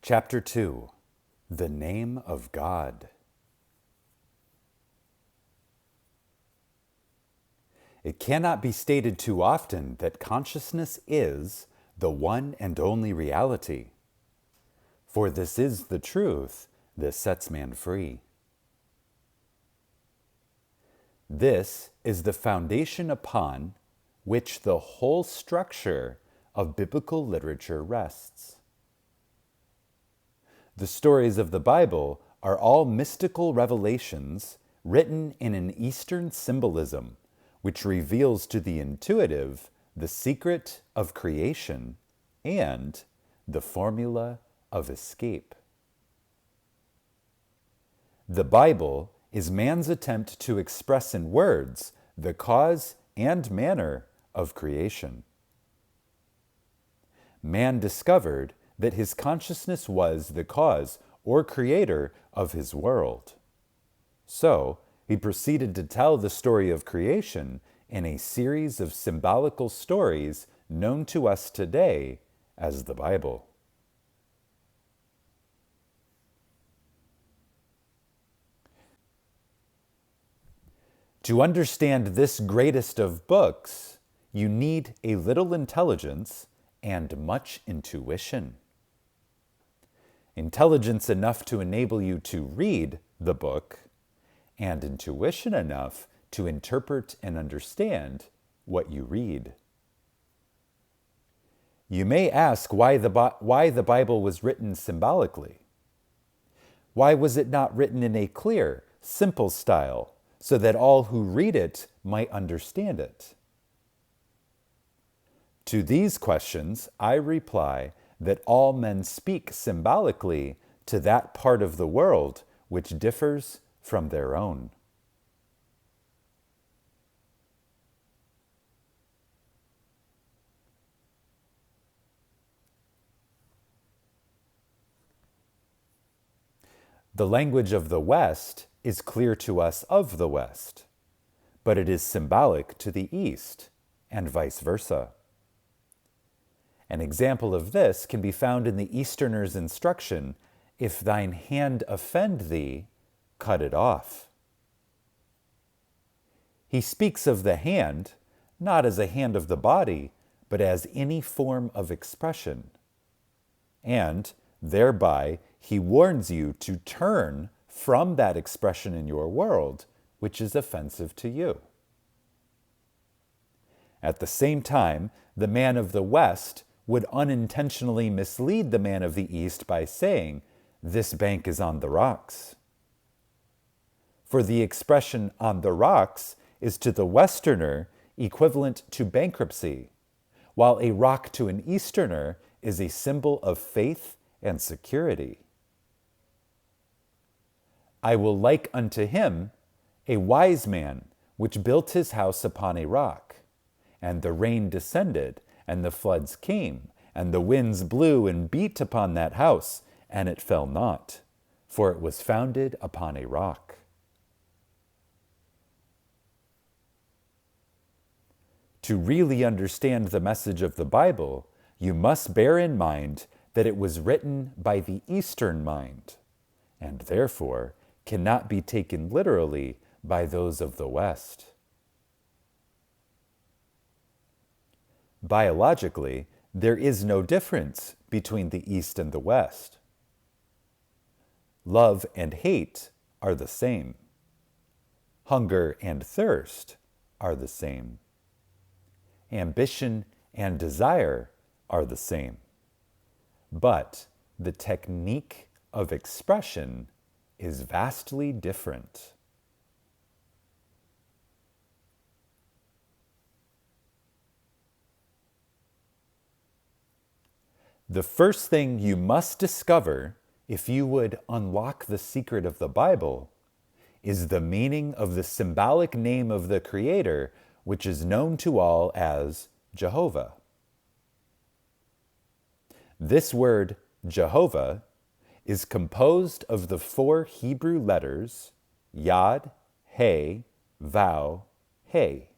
Chapter 2. The Name of God. It cannot be stated too often that consciousness is the one and only reality. For this is the truth that sets man free. This is the foundation upon which the whole structure of biblical literature rests. The stories of the Bible are all mystical revelations written in an Eastern symbolism, which reveals to the intuitive the secret of creation and the formula of escape. The Bible is man's attempt to express in words the cause and manner of creation. Man discovered that his consciousness was the cause or creator of his world. So, he proceeded to tell the story of creation in a series of symbolical stories known to us today as the Bible. To understand this greatest of books, you need a little intelligence and much intuition. Intelligence enough to enable you to read the book, and intuition enough to interpret and understand what you read. You may ask why the Bible was written symbolically. Why was it not written in a clear, simple style, so that all who read it might understand it? To these questions, I reply that all men speak symbolically to that part of the world which differs from their own. The language of the West is clear to us of the West, but it is symbolic to the East, and vice versa. An example of this can be found in the Easterner's instruction, "If thine hand offend thee, cut it off." He speaks of the hand, not as a hand of the body, but as any form of expression. And thereby, he warns you to turn from that expression in your world, which is offensive to you. At the same time, the man of the West would unintentionally mislead the man of the East by saying, "This bank is on the rocks." For the expression "on the rocks" is to the Westerner equivalent to bankruptcy, while a rock to an Easterner is a symbol of faith and security. "I will like unto him a wise man which built his house upon a rock, and the rain descended, and the floods came, and the winds blew and beat upon that house, and it fell not, for it was founded upon a rock." To really understand the message of the Bible, you must bear in mind that it was written by the Eastern mind, and therefore cannot be taken literally by those of the West. Biologically, there is no difference between the East and the West. Love and hate are the same. Hunger and thirst are the same. Ambition and desire are the same. But the technique of expression is vastly different. The first thing you must discover if you would unlock the secret of the Bible is the meaning of the symbolic name of the Creator, which is known to all as Jehovah. This word, Jehovah, is composed of the 4 Hebrew letters Yod, He, Vav, He.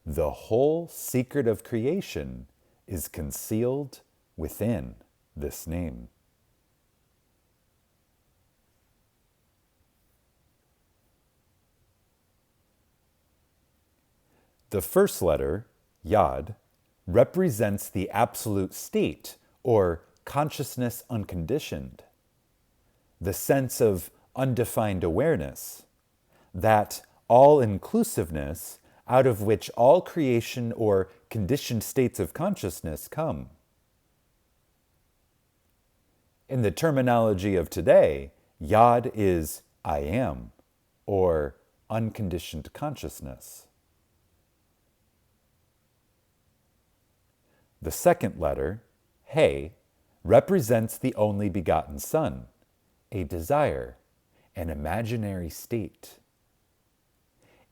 The whole secret of creation is concealed within. this name. The first letter, Yod, represents the absolute state, or consciousness unconditioned, the sense of undefined awareness, that all-inclusiveness out of which all creation or conditioned states of consciousness come. In the terminology of today, Yod is I am, or unconditioned consciousness. The second letter, He, represents the only begotten Son, a desire, an imaginary state.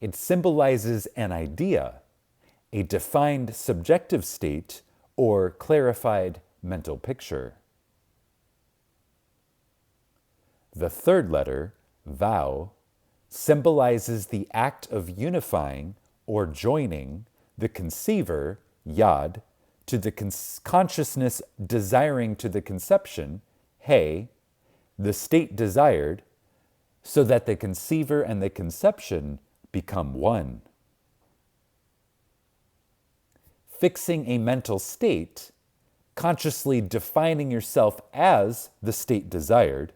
It symbolizes an idea, a defined subjective state, or clarified mental picture. The third letter, Vow, symbolizes the act of unifying or joining the conceiver, Yod, to the consciousness desiring to the conception, He, the state desired, so that the conceiver and the conception become one. Fixing a mental state, consciously defining yourself as the state desired,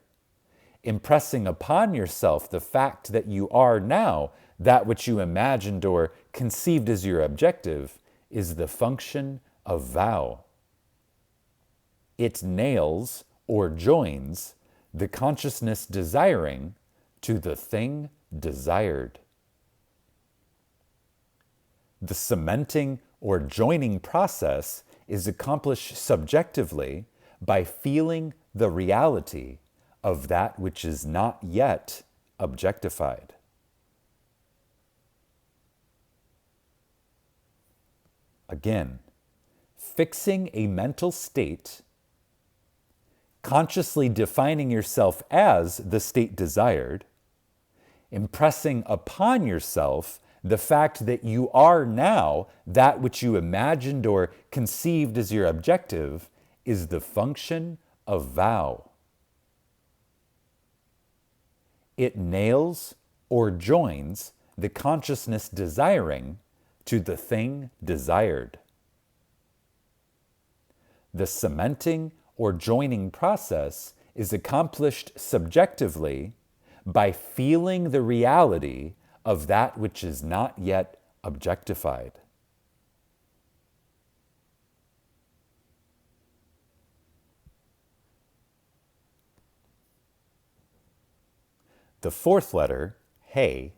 impressing upon yourself the fact that you are now that which you imagined or conceived as your objective, is the function of vow. It nails or joins the consciousness desiring to the thing desired. The cementing or joining process is accomplished subjectively by feeling the reality of that which is not yet objectified. Again, fixing a mental state, consciously defining yourself as the state desired, impressing upon yourself the fact that you are now that which you imagined or conceived as your objective, is the function of vow. It nails or joins the consciousness desiring to the thing desired. The cementing or joining process is accomplished subjectively by feeling the reality of that which is not yet objectified. The fourth letter, He,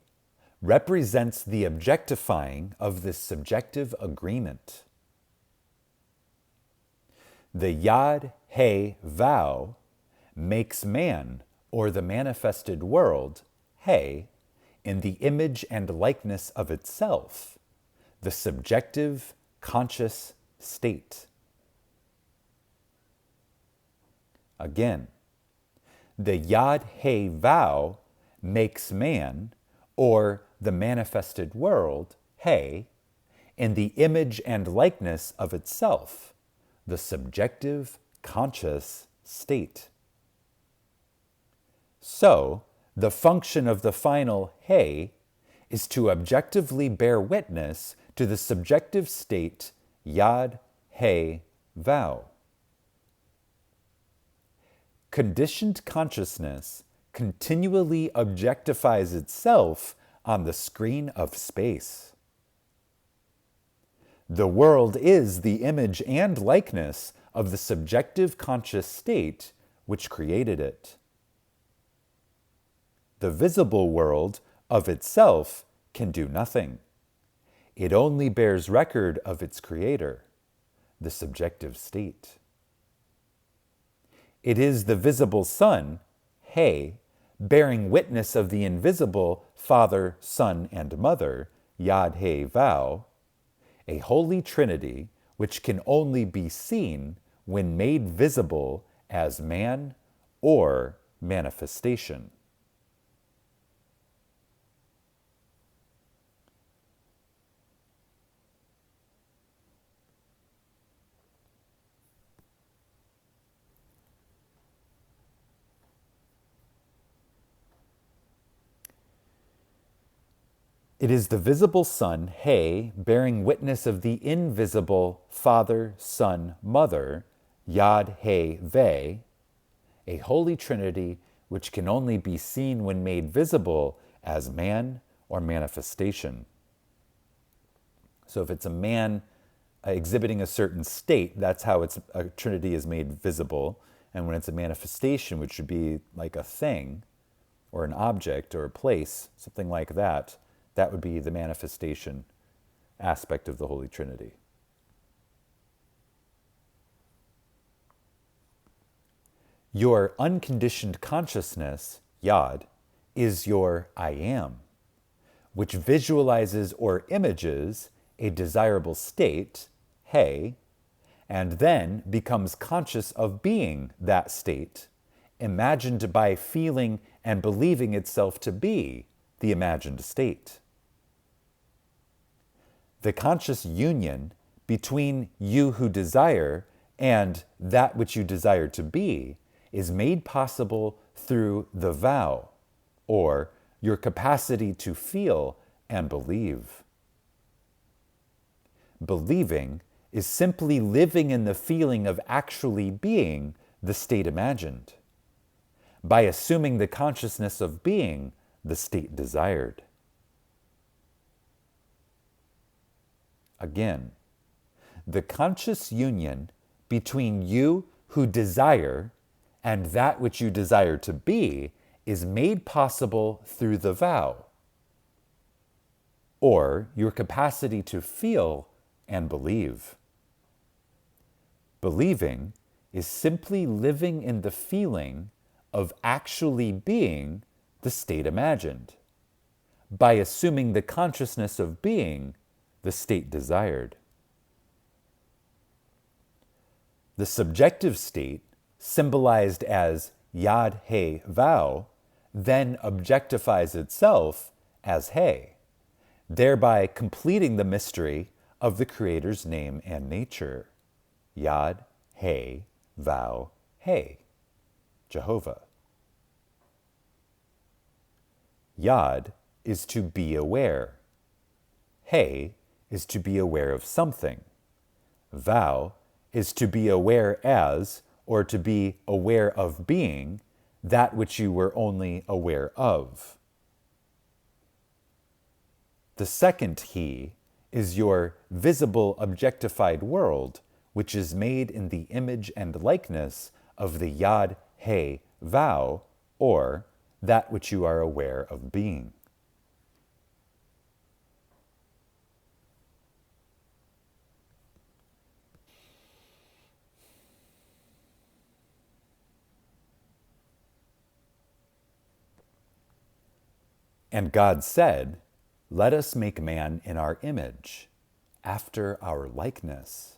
represents the objectifying of this subjective agreement. The Yod He vow makes man, or the manifested world, He, in the image and likeness of itself, the subjective conscious state. Again, the Yod He vow makes man, or the manifested world, He, in the image and likeness of itself, the subjective conscious state. So, the function of the final He is to objectively bear witness to the subjective state Yod He vow. Conditioned consciousness continually objectifies itself on the screen of space. The world is the image and likeness of the subjective conscious state which created it. The visible world of itself can do nothing. It only bears record of its creator, the subjective state. It is the visible Son, He, bearing witness of the invisible Father, Son, and Mother, Yod He vow, a holy trinity which can only be seen when made visible as man or manifestation. It is the visible Son, He, bearing witness of the invisible Father, Son, Mother, Yod, He, Ve, a holy trinity which can only be seen when made visible as man or manifestation. So if it's a man exhibiting a certain state, that's how a trinity is made visible. And when it's a manifestation, which would be like a thing or an object or a place, something like that, that would be the manifestation aspect of the Holy Trinity. Your unconditioned consciousness, Yod, is your I am, which visualizes or images a desirable state, He, and then becomes conscious of being that state, imagined by feeling and believing itself to be the imagined state. The conscious union between you who desire and that which you desire to be is made possible through the vow, or your capacity to feel and believe. Believing is simply living in the feeling of actually being the state imagined, by assuming the consciousness of being the state desired. Again, the conscious union between you who desire and that which you desire to be is made possible through the vow, or your capacity to feel and believe. Believing is simply living in the feeling of actually being the state imagined, by assuming the consciousness of being the state desired. The subjective state, symbolized as Yod He Vow, then objectifies itself as He, thereby completing the mystery of the Creator's name and nature. Yod He Vow He, Jehovah. Yod is to be aware. He is to be aware of something. Vow is to be aware as, or to be aware of being, that which you were only aware of. The second He is your visible objectified world, which is made in the image and likeness of the Yod He Vow, or that which you are aware of being. And God said, "Let us make man in our image, after our likeness."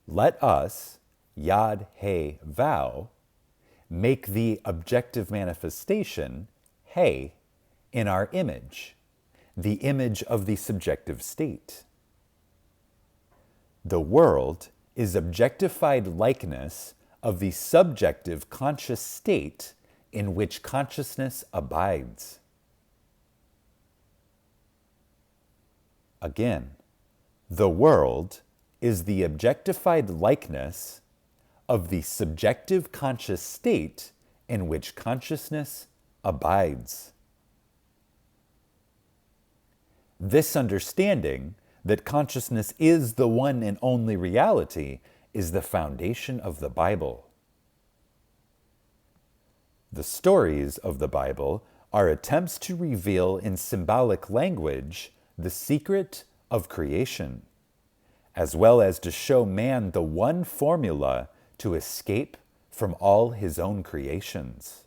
Let us, Yod He Vow, make the objective manifestation, He, in our image, the image of the subjective state. The world is objectified likeness of the subjective conscious state in which consciousness abides. Again, the world is the objectified likeness of the subjective conscious state in which consciousness abides. This understanding that consciousness is the one and only reality is the foundation of the Bible. The stories of the Bible are attempts to reveal in symbolic language the secret of creation, as well as to show man the one formula to escape from all his own creations.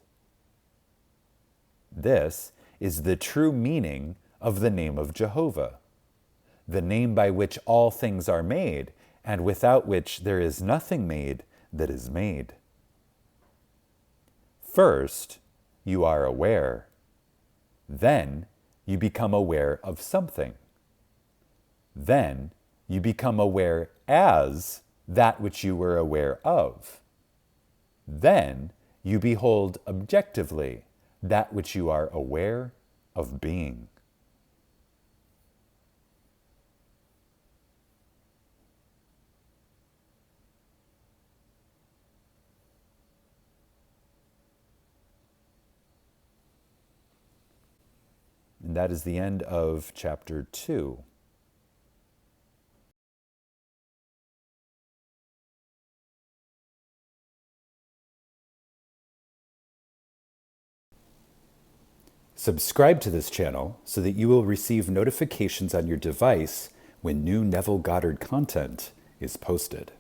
This is the true meaning of the name of Jehovah, the name by which all things are made, and without which there is nothing made that is made. First, you are aware. Then, you become aware of something. Then, you become aware as that which you were aware of. Then, you behold objectively that which you are aware of being. And that is the end of chapter 2. Subscribe to this channel so that you will receive notifications on your device when new Neville Goddard content is posted.